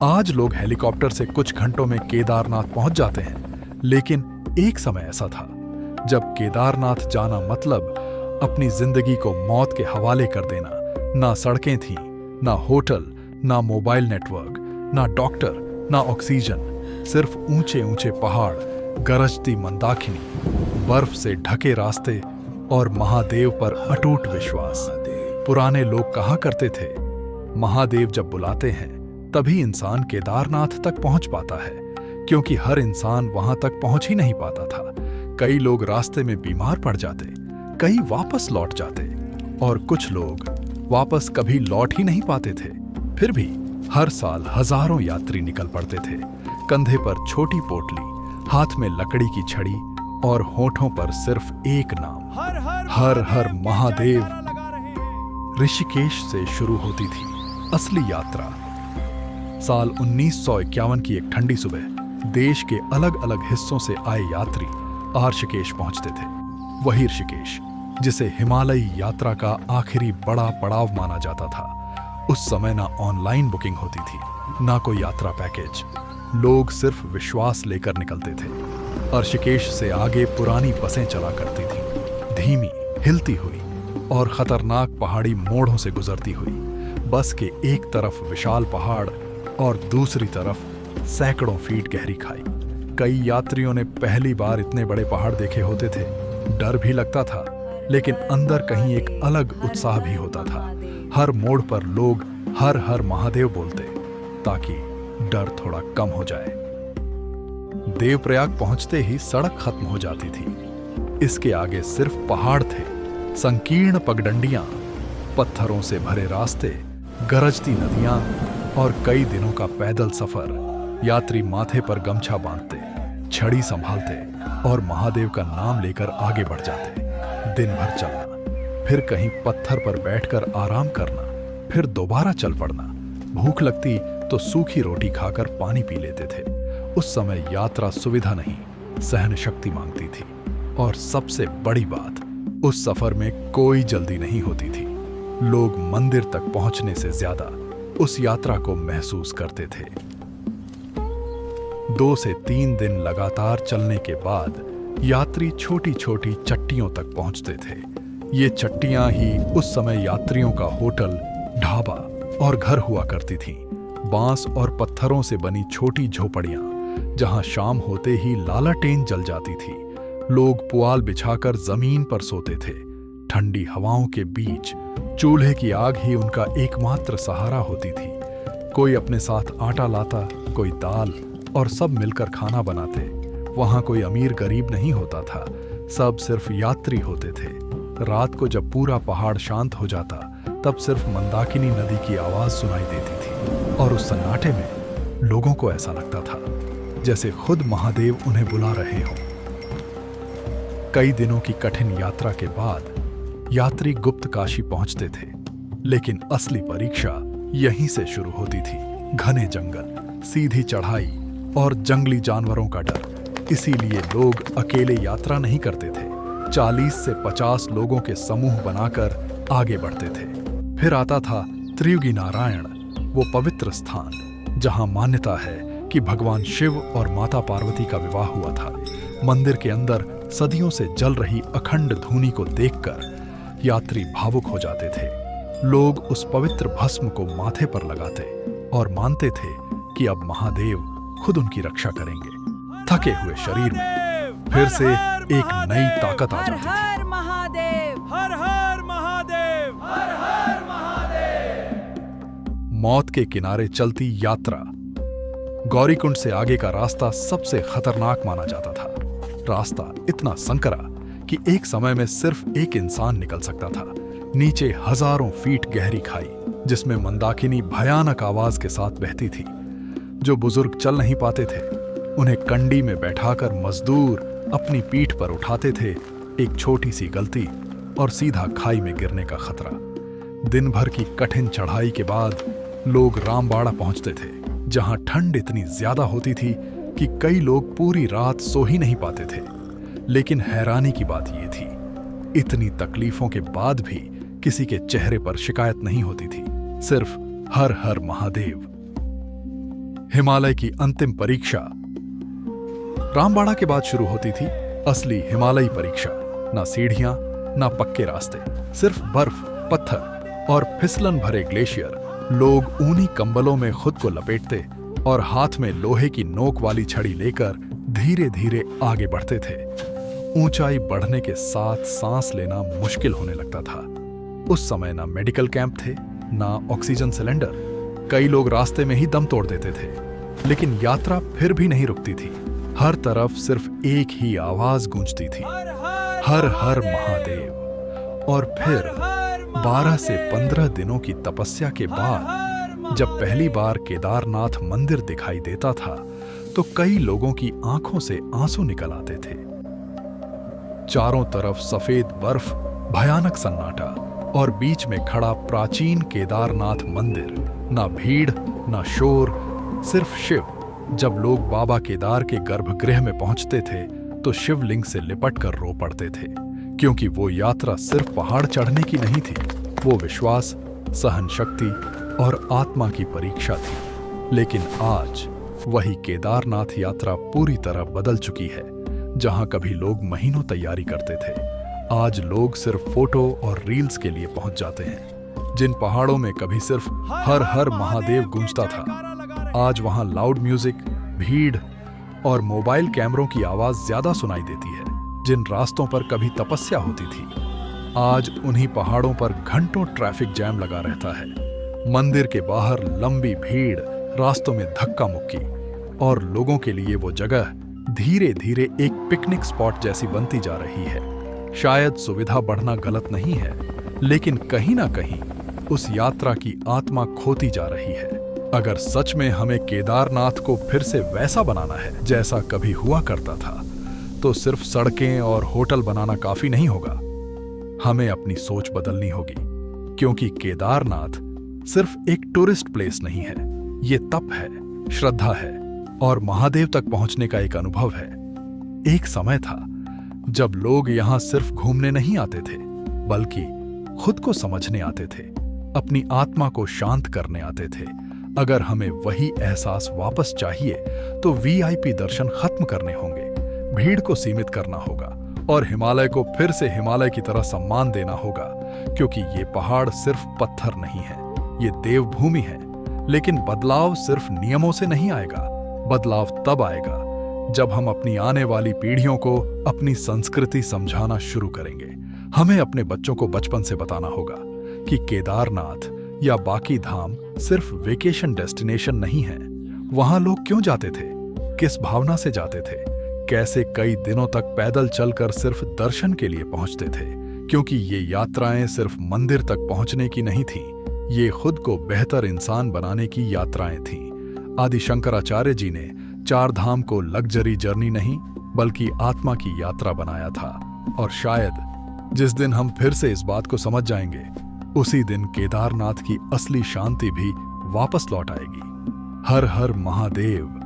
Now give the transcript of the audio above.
आज लोग हेलीकॉप्टर से कुछ घंटों में केदारनाथ पहुंच जाते हैं, लेकिन एक समय ऐसा था जब केदारनाथ जाना मतलब अपनी जिंदगी को मौत के हवाले कर देना। ना सड़कें थीं, ना होटल, ना मोबाइल नेटवर्क, ना डॉक्टर, ना ऑक्सीजन, सिर्फ ऊंचे ऊंचे पहाड़, गरजती मंदाकिनी, बर्फ से ढके रास्ते और महादेव पर अटूट विश्वास। पुराने लोग कहा करते थे, महादेव जब बुलाते हैं तभी इंसान केदारनाथ तक पहुंच पाता है, क्योंकि हर इंसान वहां तक पहुंच ही नहीं पाता था। कई लोग रास्ते में बीमार पड़ जाते, कई वापस लौट जाते और कुछ लोग वापस कभी लौट ही नहीं पाते थे। फिर भी हर साल हजारों यात्री निकल पड़ते थे, कंधे पर छोटी पोटली, हाथ में लकड़ी की छड़ी और होठों पर सिर्फ एक नाम, हर हर महादेव। ऋषिकेश से शुरू होती थी असली यात्रा। साल 1951 की एक ठंडी सुबह देश के अलग अलग हिस्सों से आए यात्री ऋषिकेश पहुंचते थे। वही ऋषिकेश जिसे हिमालयी यात्रा का आखिरी बड़ा पड़ाव माना जाता था। उस समय ना ऑनलाइन बुकिंग होती थी, ना कोई यात्रा पैकेज। लोग सिर्फ विश्वास लेकर निकलते थे। ऋषिकेश से आगे पुरानी बसें चला करती थीं, धीमी, हिलती हुई और खतरनाक पहाड़ी मोड़ों से गुजरती हुई। बस के एक तरफ विशाल पहाड़ और दूसरी तरफ सैकड़ों फीट गहरी खाई। कई यात्रियों ने पहली बार इतने बड़े पहाड़ देखे होते थे। डर भी लगता था, लेकिन अंदर कहीं एक अलग उत्साह भी होता था। हर मोड़ पर लोग हर हर महादेव बोलते, ताकि डर थोड़ा कम हो जाए। देवप्रयाग पहुंचते ही सड़क खत्म हो जाती थी। इसके आगे सिर्फ पहाड़ थे, संकीर्ण पगडंडियां, पत्थरों से भरे रास्ते, गरजती नदियां और कई दिनों का पैदल सफर। यात्री माथे पर गमछा बांधते, छड़ी संभालते और महादेव का नाम लेकर आगे बढ़ जाते। दिन भर चलना, फिर कहीं पत्थर पर बैठकर आराम करना, फिर दोबारा चल पड़ना। भूख लगती तो सूखी रोटी खाकर पानी पी लेते थे। उस समय यात्रा सुविधा नहीं, सहन शक्ति मांगती थी। और सबसे बड़ी बात, उस सफर में कोई जल्दी नहीं होती थी। लोग मंदिर तक पहुंचने से ज्यादा उस यात्रा को महसूस करते थे। 2 से 3 दिन लगातार चलने के बाद यात्री छोटी छोटी चट्टियों तक पहुंचते थे। ये चट्टियां ही उस समय यात्रियों का होटल, ढाबा और घर हुआ करती थीं। बांस और पत्थरों से बनी छोटी झोपड़ियां, जहां शाम होते ही लालटेन जल जाती थी। लोग पुआल बिछाकर जमीन पर सोते थे। ठंडी हवाओं के बीच चूल्हे की आग ही उनका एकमात्र सहारा होती थी। कोई अपने साथ आटा लाता, कोई दाल, और सब मिलकर खाना बनाते। वहां कोई अमीर गरीब नहीं होता था, सब सिर्फ यात्री होते थे। रात को जब पूरा पहाड़ शांत हो जाता, तब सिर्फ मंदाकिनी नदी की आवाज सुनाई देती थी। और उस सन्नाटे में लोगों को ऐसा लगता था जैसे खुद महादेव उन्हें बुला रहे हों। कई दिनों की कठिन यात्रा के बाद यात्री गुप्त काशी पहुंचते थे, लेकिन असली परीक्षा यहीं से शुरू होती थी। घने जंगल, सीधी चढ़ाई और जंगली जानवरों का डर। इसीलिए लोग अकेले यात्रा नहीं करते थे। 40 से 50 लोगों के समूह बनाकर आगे बढ़ते थे। फिर आता था त्रियुगी नारायण, वो पवित्र स्थान जहां मान्यता है कि भगवान शिव और माता पार्वती का विवाह हुआ था। मंदिर के अंदर सदियों से जल रही अखंड धूनी को देखकर यात्री भावुक हो जाते थे। लोग उस पवित्र भस्म को माथे पर लगाते और मानते थे कि अब महादेव खुद उनकी रक्षा करेंगे। थके हुए शरीर में फिर से एक नई ताकत आ जाती थी। हर महादेव, हर हर महादेव, हर हर महादेव। मौत के किनारे चलती यात्रा। गौरीकुंड से आगे का रास्ता सबसे खतरनाक माना जाता था। रास्ता इतना संकरा कि एक समय में सिर्फ एक इंसान निकल सकता था। नीचे हजारों फीट गहरी खाई, जिसमें मंदाकिनी भयानक आवाज के साथ बहती थी। जो बुजुर्ग चल नहीं पाते थे, उन्हें कंडी में बैठाकर मजदूर अपनी पीठ पर उठाते थे। एक छोटी सी गलती और सीधा खाई में गिरने का खतरा। दिन भर की कठिन चढ़ाई के बाद लोग रामबाड़ा पहुंचते थे, जहां ठंड इतनी ज्यादा होती थी कि कई लोग पूरी रात सो ही नहीं पाते थे। लेकिन हैरानी की बात यह थी, इतनी तकलीफों के बाद भी किसी के चेहरे पर शिकायत नहीं होती थी, सिर्फ हर हर महादेव। हिमालय की अंतिम परीक्षा। रामबाड़ा के बाद शुरू होती थी असली हिमालयी परीक्षा। ना सीढ़ियां, ना पक्के रास्ते, सिर्फ बर्फ, पत्थर और फिसलन भरे ग्लेशियर। लोग ऊनी कंबलों में खुद को लपेटते और हाथ में लोहे की नोक वाली छड़ी लेकर धीरे धीरे आगे बढ़ते थे। ऊंचाई बढ़ने के साथ सांस लेना मुश्किल होने लगता था। उस समय ना मेडिकल कैंप थे, ना ऑक्सीजन सिलेंडर। कई लोग रास्ते में ही दम तोड़ देते थे। लेकिन यात्रा फिर भी नहीं रुकती थी। हर तरफ सिर्फ एक ही आवाज गूंजती थी, हर हर महादेव। और फिर 12 से 15 दिनों की तपस्या के बाद जब पहली बार केदारनाथ मंदिर दिखाई देता था तो कई लोगों की आंखों से आंसू निकल आते थे। चारों तरफ सफेद बर्फ, भयानक सन्नाटा और बीच में खड़ा प्राचीन केदारनाथ मंदिर। ना भीड़, ना शोर, सिर्फ शिव। जब लोग बाबा केदार के गर्भगृह में पहुंचते थे तो शिवलिंग से लिपट कर रो पड़ते थे, क्योंकि वो यात्रा सिर्फ पहाड़ चढ़ने की नहीं थी। वो विश्वास, सहन शक्ति और आत्मा की परीक्षा थी। लेकिन आज वही केदारनाथ यात्रा पूरी तरह बदल चुकी है। जहां कभी लोग महीनों तैयारी करते थे, आज लोग सिर्फ फोटो और रील्स के लिए पहुंच जाते हैं। जिन पहाड़ों में कभी सिर्फ हर हर महादेव गूंजता था, आज वहां लाउड म्यूजिक, भीड़ और मोबाइल कैमरों की आवाज ज्यादा सुनाई देती है। जिन रास्तों पर कभी तपस्या होती थी, आज उन्हीं पहाड़ों पर घंटों ट्रैफिक जैम लगा रहता है। मंदिर के बाहर लंबी भीड़, रास्तों में धक्का मुक्की, और लोगों के लिए वो जगह धीरे धीरे एक पिकनिक स्पॉट जैसी बनती जा रही है। शायद सुविधा बढ़ना गलत नहीं है, लेकिन कहीं ना कहीं उस यात्रा की आत्मा खोती जा रही है। अगर सच में हमें केदारनाथ को फिर से वैसा बनाना है जैसा कभी हुआ करता था, तो सिर्फ सड़कें और होटल बनाना काफी नहीं होगा। हमें अपनी सोच बदलनी होगी, क्योंकि केदारनाथ सिर्फ एक टूरिस्ट प्लेस नहीं है। ये तप है, श्रद्धा है और महादेव तक पहुंचने का एक अनुभव है। एक समय था जब लोग यहां सिर्फ घूमने नहीं आते थे, बल्कि खुद को समझने आते थे, अपनी आत्मा को शांत करने आते थे। अगर हमें वही एहसास वापस चाहिए तो वीआईपी दर्शन खत्म करने होंगे, भीड़ को सीमित करना होगा और हिमालय को फिर से हिमालय की तरह सम्मान देना होगा। क्योंकि ये पहाड़ सिर्फ पत्थर नहीं है, ये देवभूमि है। लेकिन बदलाव सिर्फ नियमों से नहीं आएगा। बदलाव तब आएगा जब हम अपनी आने वाली पीढ़ियों को अपनी संस्कृति समझाना शुरू करेंगे। हमें अपने बच्चों को बचपन से बताना होगा कि केदारनाथ या बाकी धाम सिर्फ वेकेशन डेस्टिनेशन नहीं है। वहां लोग क्यों जाते थे, किस भावना से जाते थे, कैसे कई दिनों तक पैदल चलकर सिर्फ दर्शन के लिए पहुंचते थे। क्योंकि ये यात्राएं सिर्फ मंदिर तक पहुंचने की नहीं थीं, ये खुद को बेहतर इंसान बनाने की यात्राएं थीं। आदि शंकराचार्य जी ने 4 धाम को लग्जरी जर्नी नहीं, बल्कि आत्मा की यात्रा बनाया था। और शायद जिस दिन हम फिर से इस बात को समझ जाएंगे, उसी दिन केदारनाथ की असली शांति भी वापस लौट आएगी। हर हर महादेव।